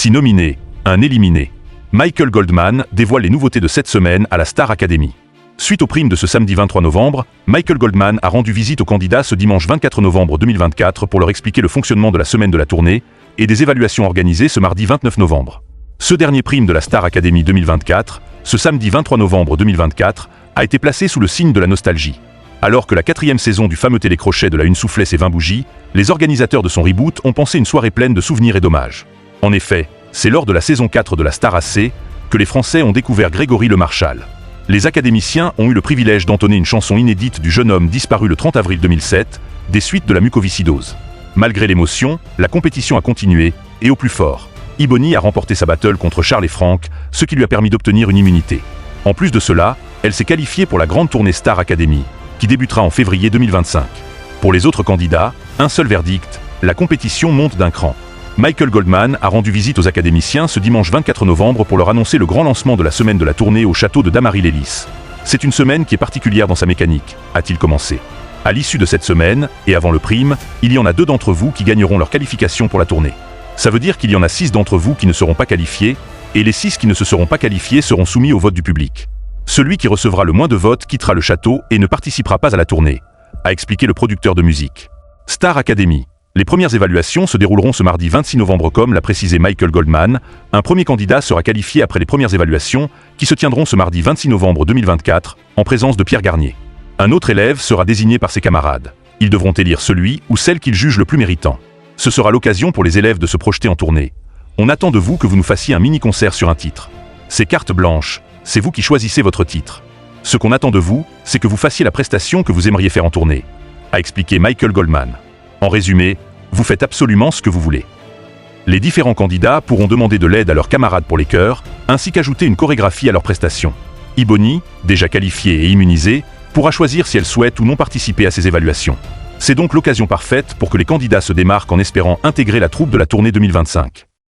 6 nominés, 1 éliminé. Michael Goldman dévoile les nouveautés de cette semaine à la Star Academy. Suite aux primes de ce samedi 23 novembre, Michael Goldman a rendu visite aux candidats ce dimanche 24 novembre 2024 pour leur expliquer le fonctionnement de la semaine de la tournée et des évaluations organisées ce mardi 29 novembre. Ce dernier prime de la Star Academy 2024, ce samedi 23 novembre 2024, a été placé sous le signe de la nostalgie. Alors que la 4e saison du fameux télécrochet de la Une soufflait ses 20 bougies, les organisateurs de son reboot ont pensé une soirée pleine de souvenirs et d'hommages. En effet, c'est lors de la saison 4 de la Star AC que les Français ont découvert Grégory Le Marchal. Les académiciens ont eu le privilège d'entonner une chanson inédite du jeune homme disparu le 30 avril 2007, des suites de la mucoviscidose. Malgré l'émotion, la compétition a continué, et au plus fort, Ebony a remporté sa battle contre Charles et Franck, ce qui lui a permis d'obtenir une immunité. En plus de cela, elle s'est qualifiée pour la grande tournée Star Academy, qui débutera en février 2025. Pour les autres candidats, un seul verdict, la compétition monte d'un cran. Michael Goldman a rendu visite aux académiciens ce dimanche 24 novembre pour leur annoncer le grand lancement de la semaine de la tournée au château de Damary-lès-Lys. C'est une semaine qui est particulière dans sa mécanique, a-t-il commencé. À l'issue de cette semaine, et avant le prime, il y en a 2 d'entre vous qui gagneront leur qualification pour la tournée. Ça veut dire qu'il y en a 6 d'entre vous qui ne seront pas qualifiés, et les 6 qui ne se seront pas qualifiés seront soumis au vote du public. Celui qui recevra le moins de votes quittera le château et ne participera pas à la tournée, a expliqué le producteur de musique. Star Academy. Les premières évaluations se dérouleront ce mardi 26 novembre comme l'a précisé Michael Goldman. Un premier candidat sera qualifié après les premières évaluations qui se tiendront ce mardi 26 novembre 2024 en présence de Pierre Garnier. Un autre élève sera désigné par ses camarades. Ils devront élire celui ou celle qu'ils jugent le plus méritant. Ce sera l'occasion pour les élèves de se projeter en tournée. On attend de vous que vous nous fassiez un mini-concert sur un titre. C'est carte blanche, c'est vous qui choisissez votre titre. Ce qu'on attend de vous, c'est que vous fassiez la prestation que vous aimeriez faire en tournée, a expliqué Michael Goldman. En résumé, vous faites absolument ce que vous voulez. Les différents candidats pourront demander de l'aide à leurs camarades pour les chœurs, ainsi qu'ajouter une chorégraphie à leur prestation. Ebony, déjà qualifiée et immunisée, pourra choisir si elle souhaite ou non participer à ces évaluations. C'est donc l'occasion parfaite pour que les candidats se démarquent en espérant intégrer la troupe de la tournée 2025.